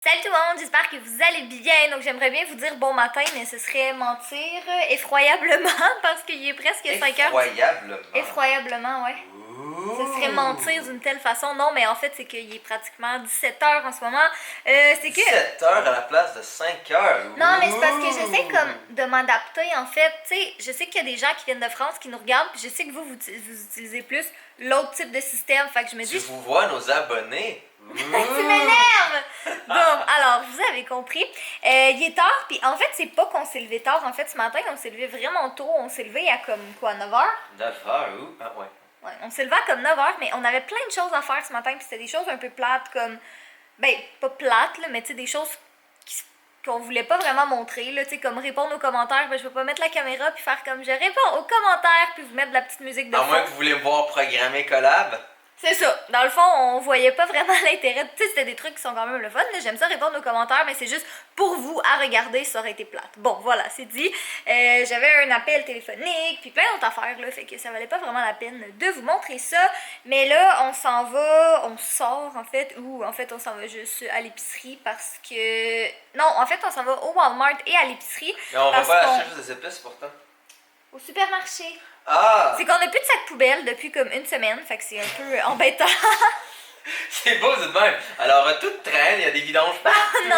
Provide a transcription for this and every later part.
Salut tout le monde, j'espère que vous allez bien. Donc j'aimerais bien vous dire bon matin, mais ce serait mentir effroyablement parce qu'il est presque 5 heures. Effroyablement. Effroyablement, ouais. Ce serait mentir d'une telle façon. Non, mais en fait, c'est qu'il est pratiquement 17 heures en ce moment. C'est que... 17 heures à la place de 5 heures. Non, mais c'est parce que j'essaie comme de m'adapter en fait. Tu sais, je sais qu'il y a des gens qui viennent de France qui nous regardent, puis je sais que vous utilisez plus l'autre type de système. Fait que je me dis... Tu vous vois nos abonnés. Tu m'énerves! Bon, alors, vous avez compris. Il est tard, puis en fait, c'est pas qu'on s'est levé tard. En fait, ce matin, on s'est levé vraiment tôt. On s'est levé à comme, quoi, 9h? 9 heures, ou? Ah, ouais. Ouais, on s'est levé à comme 9h, mais on avait plein de choses à faire ce matin, puis c'était des choses un peu plates, comme... Ben, pas plates, là, mais tu sais, des choses qu'on voulait pas vraiment montrer, là, tu sais, comme répondre aux commentaires. Ben, je peux pas mettre la caméra puis faire comme je réponds aux commentaires, puis vous mettre de la petite musique de fond. À moins que vous voulez me voir programmer collab. C'est ça. Dans le fond, on voyait pas vraiment l'intérêt. Tu sais, c'était des trucs qui sont quand même le fun. J'aime ça répondre aux commentaires, mais c'est juste pour vous à regarder, ça aurait été plate. Bon, voilà, c'est dit. J'avais un appel téléphonique, puis plein d'autres affaires, là, fait que ça valait pas vraiment la peine de vous montrer ça. Mais là, on s'en va, on sort, en fait, ou en fait, on s'en va juste à l'épicerie parce que... Non, en fait, on s'en va au Walmart et à l'épicerie. Mais on va pas acheter juste des épices pourtant. Au supermarché. Ah! C'est qu'on a plus de sac poubelle depuis comme une semaine, fait que c'est un peu embêtant. C'est beau, c'est de même. Alors, tout traîne, il y a des vidanges partout.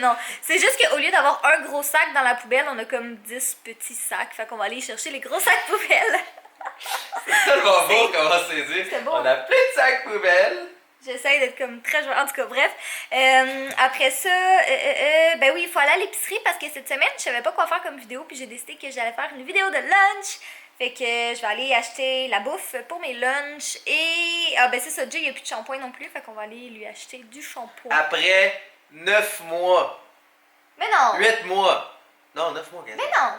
Non. C'est juste qu'au lieu d'avoir un gros sac dans la poubelle, on a comme 10 petits sacs. Fait qu'on va aller chercher les gros sacs poubelles. C'est tellement beau comment c'est dit. C'est beau. On a plus de sacs poubelles. J'essaie d'être comme très joyeuse. En tout cas, bref. Après ça, ben oui, il faut aller à l'épicerie parce que cette semaine, je savais pas quoi faire comme vidéo. Puis j'ai décidé que j'allais faire une vidéo de lunch. Fait que je vais aller acheter la bouffe pour mes lunchs. Et, ah ben c'est ça, Jay, il n'y a plus de shampoing non plus. Fait qu'on va aller lui acheter du shampoing. Après 9 mois. Mais non! 8 mois. Non, 9 mois, gars. Mais non!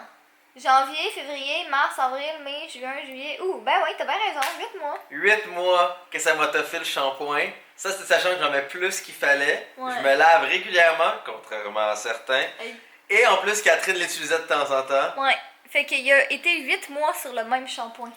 Janvier, février, mars, avril, mai, juin, juillet. Ouh, ben oui, t'as bien raison, 8 mois. 8 mois que ça m'a toffé le shampoing. Ça, c'est sachant que j'en mets plus qu'il fallait. Ouais. Je me lave régulièrement, contrairement à certains. Hey. Et en plus, Catherine l'utilisait de temps en temps. Ouais, fait qu'il a été 8 mois sur le même shampoing.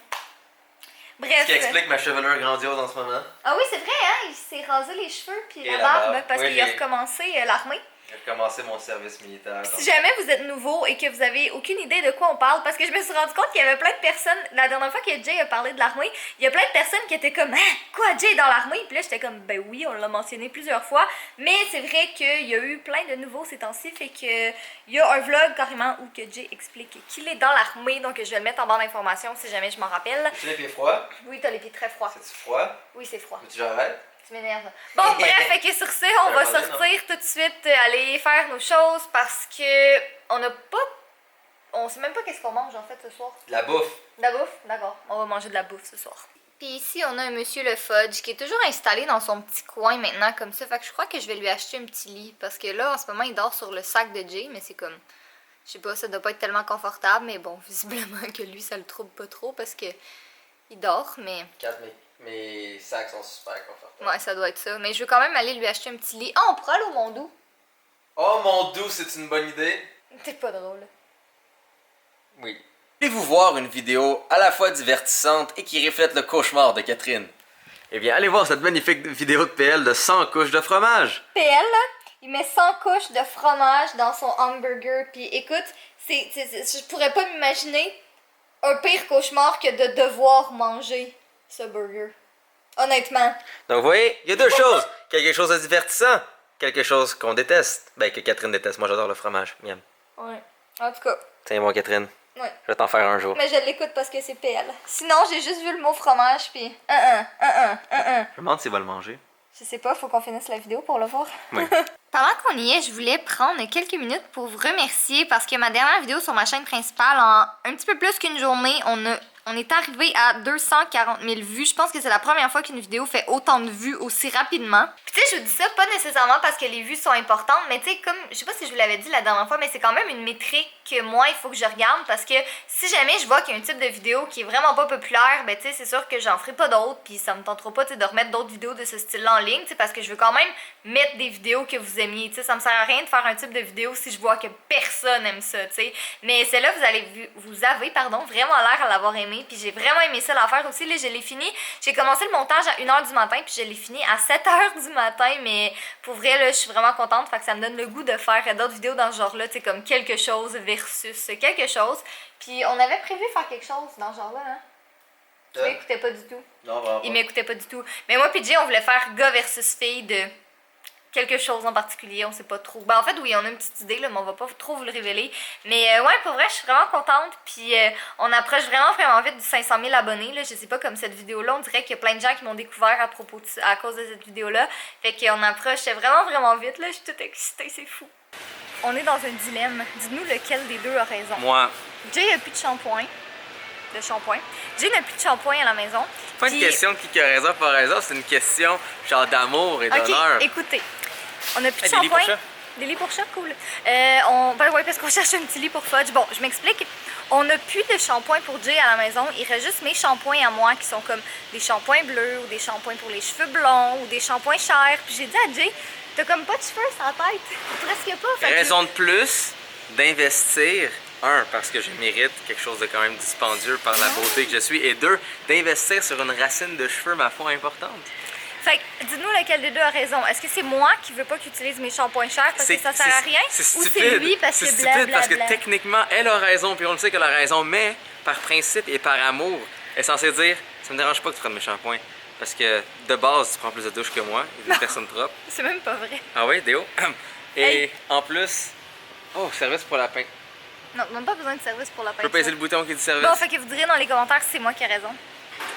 Bref. Ce qui explique ma chevelure grandiose en ce moment. Ah oui, c'est vrai, hein? Il s'est rasé les cheveux puis Et la la barbe barbe. parce Oui, qu'il a j'ai- recommencé l'armée. J'ai commencé mon service militaire. Si jamais vous êtes nouveau et que vous avez aucune idée de quoi on parle, parce que je me suis rendu compte qu'il y avait plein de personnes, la dernière fois que Jay a parlé de l'armée, il y a plein de personnes qui étaient comme hein, quoi, Jay est dans l'armée? Puis là j'étais comme ben oui, on l'a mentionné plusieurs fois, mais c'est vrai qu'il y a eu plein de nouveaux ces temps-ci, fait que il y a un vlog carrément où que Jay explique qu'il est dans l'armée, donc je vais le mettre en barre d'informations si jamais je m'en rappelle. Tu les pieds froids? Oui, t'as les pieds très froids. C'est-tu froid? Oui, c'est froid. Veux-tu que j'arrête? Tu m'énerves. Bon, bref, fait que sur ce, on va sortir tout de suite, aller faire nos choses parce que on n'a pas. On sait même pas qu'est-ce qu'on mange en fait ce soir. De la bouffe. De la bouffe? D'accord. On va manger de la bouffe ce soir. Puis ici, on a un monsieur le Fudge qui est toujours installé dans son petit coin maintenant comme ça. Fait que je crois que je vais lui acheter un petit lit parce que là, en ce moment, il dort sur le sac de Jay, mais c'est comme. Je sais pas, ça doit pas être tellement confortable, mais bon, visiblement que lui, ça le trouble pas trop parce que. Il dort, mais. Mes sacs sont super confortables. Ouais, ça doit être ça. Mais je veux quand même aller lui acheter un petit lit. Ah, on pourra aller au Mondou. Oh mon doux, c'est une bonne idée? T'es pas drôle. Oui. Voulez-vous voir une vidéo à la fois divertissante et qui reflète le cauchemar de Catherine? Eh bien, allez voir cette magnifique vidéo de PL de 100 couches de fromage. PL, là, il met 100 couches de fromage dans son hamburger. Puis écoute, je pourrais pas m'imaginer un pire cauchemar que de devoir manger ce burger. Honnêtement. Donc, vous voyez, il y a deux choses. Quelque chose de divertissant, quelque chose qu'on déteste. Ben, que Catherine déteste. Moi, j'adore le fromage. Miam. Ouais. En tout cas, Tiens-moi, Catherine. ouais. Je vais t'en faire un jour. Mais je l'écoute parce que c'est PL. Sinon, j'ai juste vu le mot fromage, puis Je me demande s'il va le manger. Je sais pas, faut qu'on finisse la vidéo pour le voir. Oui. Pendant qu'on y est, je voulais prendre quelques minutes pour vous remercier parce que ma dernière vidéo sur ma chaîne principale, en un petit peu plus qu'une journée, on est arrivé à 240 000 vues. Je pense que c'est la première fois qu'une vidéo fait autant de vues aussi rapidement. Puis tu sais, je vous dis ça pas nécessairement parce que les vues sont importantes, mais tu sais, comme, je sais pas si je vous l'avais dit la dernière fois, mais c'est quand même une métrique que moi, il faut que je regarde parce que si jamais je vois qu'il y a un type de vidéo qui est vraiment pas populaire, ben tu sais, c'est sûr que j'en ferai pas d'autres, puis ça me tentera pas, tu sais, de remettre d'autres vidéos de ce style-là en ligne, tu sais, parce que je veux quand même mettre des vidéos que vous aimiez, tu sais, ça me sert à rien de faire un type de vidéo si je vois que personne aime ça, tu sais. Mais celle-là, vous avez vraiment l'air à l'avoir aimé. abonnés. Puis j'ai vraiment aimé ça l'affaire aussi. Là, je l'ai fini. J'ai commencé le montage à 1h du matin, puis je l'ai fini à 7h du matin. Mais pour vrai, là, je suis vraiment contente. Fait que ça me donne le goût de faire d'autres vidéos dans ce genre-là, tu sais, comme quelque chose versus quelque chose. Puis on avait prévu faire quelque chose dans ce genre-là, hein? Tu m'écoutais pas du tout. Non, vraiment. Il m'écoutait pas du tout. Mais moi puis Jay, on voulait faire gars versus fille de quelque chose en particulier, on sait pas trop. Ben en fait, oui, on a une petite idée, là, mais on va pas trop vous le révéler. Mais ouais, pour vrai, je suis vraiment contente. Puis on approche vraiment vite du 500 000 abonnés. Là. Je sais pas, comme cette vidéo-là, on dirait qu'il y a plein de gens qui m'ont découvert à cause de cette vidéo-là. Fait qu'on approche vraiment vite. Là. Je suis toute excitée, c'est fou. On est dans un dilemme. Dis-nous lequel des deux a raison. Moi. Jay a plus de shampoing. Jay n'a plus de shampoing à la maison. Pas une question de qui a raison, pas raison, c'est une question genre d'amour et d'honneur. Ok, écoutez. On a plus de Des lits pour shampoing. chat? Des lits pour chat, cool. Ben ouais, parce qu'on cherche un petit lit pour Fudge. Bon, je m'explique. On n'a plus de shampoing pour Jay à la maison. Il reste juste mes shampoings à moi qui sont comme des shampoings bleus ou des shampoings pour les cheveux blonds ou des shampoings chers. Puis j'ai dit à Jay, t'as comme pas de cheveux sur la tête. Presque pas. Fait Raison de plus d'investir. Un, parce que je mérite quelque chose de quand même dispendieux par la beauté que je suis. Et deux, d'investir sur une racine de cheveux, ma foi, importante. Fait que, dis-nous lequel des deux a raison. Est-ce que c'est moi qui veux pas qu'il utilise mes shampoings chers parce que ça sert à rien? C'est Ou stupide. c'est lui parce que C'est stupide parce que blablabla. techniquement, elle a raison, puis on le sait qu'elle a raison, mais par principe et par amour, elle est censée dire ça me dérange pas que tu prennes mes shampoings. Parce que de base, tu prends plus de douche que moi, et des personnes propres. C'est même pas vrai. Ah oui, Déo? Et Hey. en plus, oh, service pour lapin. Non, même pas besoin de service pour la Je peux peser le bouton qui dit service. Bon, fait que vous direz dans les commentaires si c'est moi qui ai raison.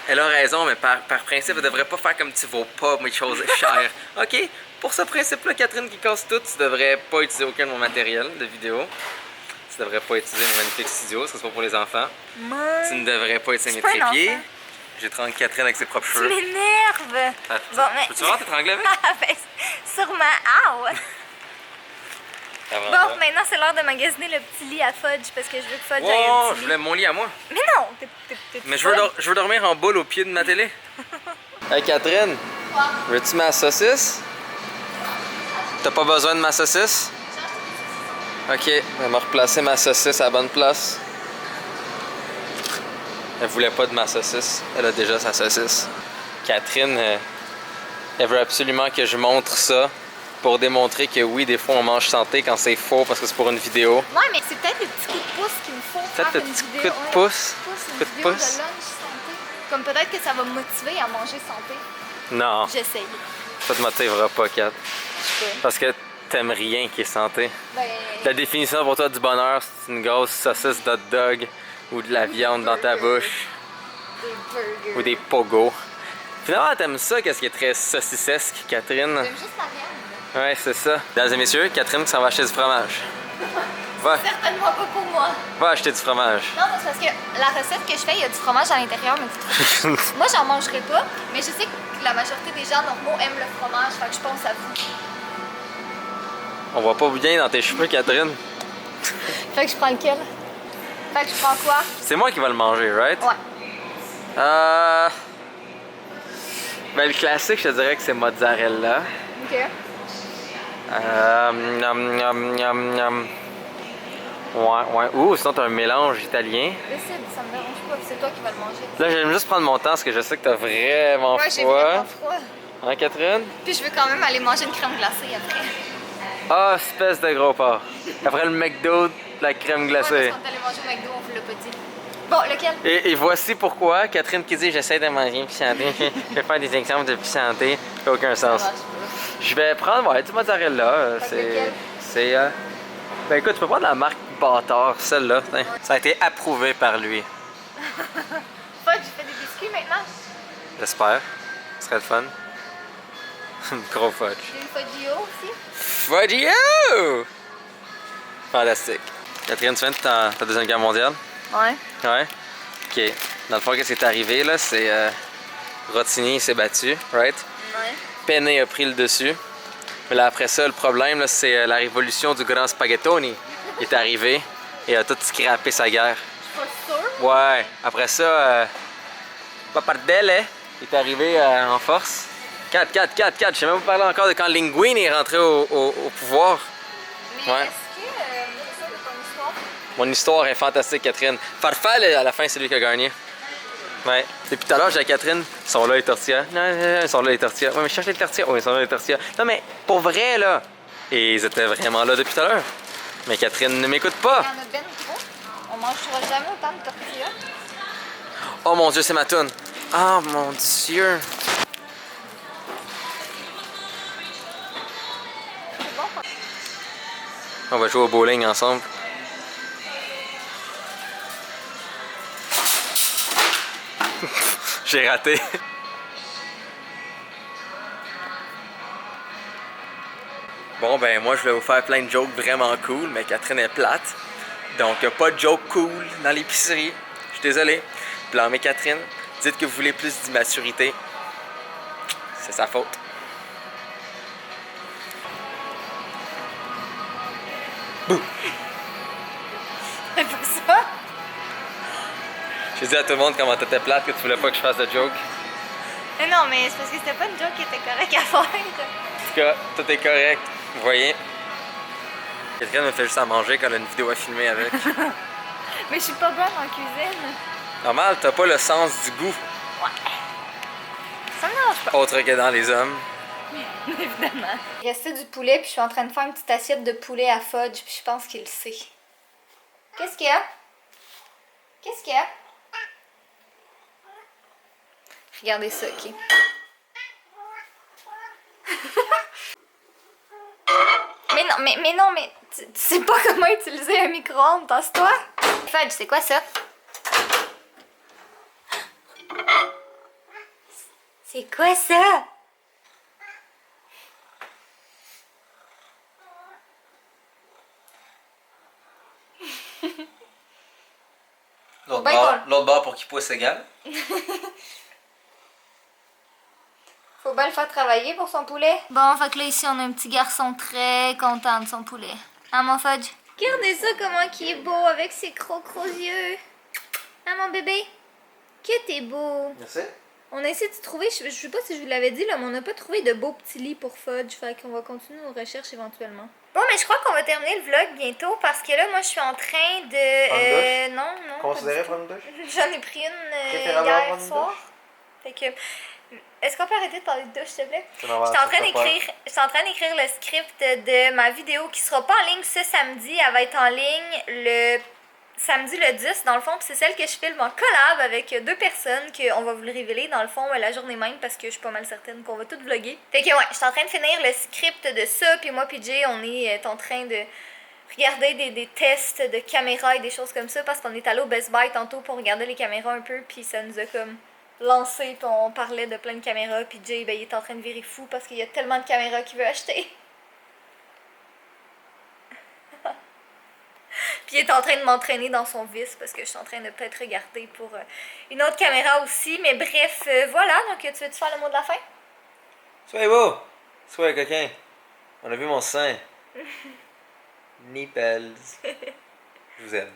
Elle a raison, mais par principe, elle devrait pas faire comme tu vaux pas mes choses chères. OK? Pour ce principe-là, Catherine qui casse tout, tu devrais pas utiliser aucun de mon matériel de vidéo. Tu devrais pas utiliser mon magnifique studio, ça c'est pas pour les enfants. Tu ne devrais pas utiliser mes pas un trépieds. enfant. J'ai 30 Catherine avec ses propres Tu cheveux. m'énerves! Ah, Bon, mais... Peux-tu vraiment t'étrangler avec? Ben, sûrement, ow! Bon, maintenant c'est l'heure de magasiner le petit lit à Fudge parce que je veux que Fudge aille un Wow, petit je lit. voulais mon lit à moi. Mais non! T'es Mais je veux dormir en boule au pied de ma télé. Hey Catherine, Quoi? veux-tu ma saucisse? T'as pas besoin de ma saucisse? Ok, elle m'a replacé ma saucisse à la bonne place. Elle voulait pas de ma saucisse, elle a déjà sa saucisse. Catherine, elle veut absolument que je montre ça pour démontrer que oui, des fois on mange santé quand c'est faux parce que c'est pour une vidéo. Ouais, mais c'est peut-être le petit coup de pouce qu'il me faut. Peut-être faire le une petit vidéo. coup de pouce. Une Coup de vidéo pouce. de lunch santé. Comme peut-être que ça va me motiver à manger santé. Non, J'essaye. ça te motivera pas, Kat. Je peux. Parce que t'aimes rien qui est santé. Ben, La définition pour toi du bonheur, c'est une grosse saucisse d'hot dog ou de la viande dans ta bouche des burgers. ou des pogos. Finalement, t'aimes ça, qu'est-ce qui est très saucissesque, Catherine? J'aime juste la viande. Ouais, c'est ça. Mesdames et messieurs, Catherine qui s'en va acheter du fromage. Va, Certainement pas pour moi. va acheter du fromage. Non, mais c'est parce que la recette que je fais, il y a du fromage à l'intérieur, mais c'est trop. Moi, j'en mangerai pas, mais je sais que la majorité des gens normaux aiment le fromage, fait que je pense à vous. On voit pas bien dans tes cheveux, Catherine. Fait que je prends lequel? Fait que je prends quoi? C'est moi qui vais le manger, right? Ouais. Ben, le classique, je te dirais que c'est mozzarella. Ok. Miam, miam, miam. Ouais. Ouh, sinon t'as un mélange italien. Décide, ça me dérange pas, c'est toi qui vas le manger. Là, j'aime juste prendre mon temps parce que je sais que t'as vraiment Ouais, j'ai froid. vraiment froid. Hein, Catherine? Puis je veux quand même aller manger une crème glacée après. Ah, espèce de gros porc. Après le McDo, la crème Ouais, glacée. parce qu'on est allé manger au McDo, on vous l'a pas dit. Bon, lequel? Et voici pourquoi Catherine qui dit j'essaie de manger puis santé. Je vais faire des exemples de santé. Ça n'a aucun sens. Ça marche pas. Je vais prendre, du mozzarella. Fait que lequel? C'est. Ben écoute, tu peux prendre la marque Bâtard, celle-là. Tiens. Ça a été approuvé par lui. Fudge, tu fais des biscuits maintenant? J'espère. Ce serait le fun. Gros fudge. J'ai une Fudgio aussi. Fudgio! Fantastique. Catherine, tu viens de ta Deuxième Guerre mondiale? Ouais. Ouais. Ok. Dans le fond, qu'est-ce qui est arrivé là? C'est. Rotini s'est battu, right? Ouais. Penne a pris le dessus. Mais là, après ça, le problème, là, c'est la révolution du grand spaghettoni qui est arrivée et a tout scrappé sa guerre. Je suis pas sûre. Ouais. Après ça, Papardelle est arrivé en force. 4. Je sais même pas parler encore de quand Linguini est rentré au pouvoir. Mais Ouais. est-ce que c'est ça de ton histoire? Mon histoire est fantastique, Catherine. Farfalle, à la fin, c'est lui qui a gagné. Ouais. Depuis tout à l'heure, j'ai dit à Catherine, ils sont là les tortillas. Non, ils sont là les tortillas. Ouais, mais je cherche les tortillas. Oui, ils sont là les tortillas. Non, mais pour vrai, là. Et ils étaient vraiment là depuis tout à l'heure. Mais Catherine ne m'écoute Il pas. y en a ben trop. On mangera jamais autant de tortillas. Oh mon Dieu, c'est ma toune. Oh mon Dieu. C'est bon. On va jouer au bowling ensemble. J'ai raté. Bon, ben moi, je vais vous faire plein de jokes vraiment cool, mais Catherine est plate. Donc, pas de jokes cool dans l'épicerie. Je suis désolé. Blâmez Catherine. Dites que vous voulez plus d'immaturité. C'est sa faute. Bouh! C'est pour ça. J'ai dit à tout le monde comment t'étais plate, que tu voulais pas que je fasse de jokes. Mais non, mais c'est parce que c'était pas une joke qui était correcte à faire. En tout cas, tout est correct. Vous voyez? Catherine me fait juste à manger quand elle a une vidéo à filmer avec. Mais je suis pas bonne en cuisine. Normal, t'as pas le sens du goût, Ça me dérange pas. autre que dans les hommes. Évidemment. Il restait du poulet, puis je suis en train de faire une petite assiette de poulet à fudge, puis je pense qu'il le sait. Qu'est-ce qu'il y a? Qu'est-ce qu'il y a? Regardez ça, ok. mais non, mais tu sais pas comment utiliser un micro-ondes, passe-toi. Fudge, c'est quoi ça? C'est quoi ça? L'autre bord pour qu'il pousse égal. Faut bien le faire travailler pour son poulet. Bon, fait que là, ici, on a un petit garçon très content de son poulet. Hein, mon Fudge? Regardez ça, comment il est beau avec ses gros yeux. Hein, mon bébé? Que t'es beau. Merci. On a essayé de trouver, je sais pas si je vous l'avais dit, là, mais on n'a pas trouvé de beaux petits lits pour Fudge. Fait qu'on va continuer nos recherches éventuellement. Bon, mais je crois qu'on va terminer le vlog bientôt parce que là, moi, je suis en train de... non. Considérez prendre une douche? J'en ai pris une Préférable hier prendre une soir. douche? Fait que... Est-ce qu'on peut arrêter de parler de douche, s'il te plaît? J'étais en train d'écrire le script de ma vidéo qui sera pas en ligne ce samedi. Elle va être en ligne le samedi le 10, dans le fond. Puis c'est celle que je filme en collab avec deux personnes qu'on va vous le révéler, dans le fond, la journée même, parce que je suis pas mal certaine qu'on va tout vlogger. Fait que ouais, je suis en train de finir le script de ça. Puis moi, PJ, on est en train de regarder des tests de caméras et des choses comme ça, parce qu'on est allé au Best Buy tantôt pour regarder les caméras un peu. Puis ça nous a comme... lancé, puis on parlait de plein de caméras, puis Jay, ben, il est en train de virer fou parce qu'il y a tellement de caméras qu'il veut acheter. Puis il est en train de m'entraîner dans son vice parce que je suis en train de peut-être regarder pour une autre caméra aussi. Mais bref, voilà, donc tu veux-tu faire le mot de la fin? Soyez beau! Soyez coquin! On a vu mon sein. Nipples. Je vous aime.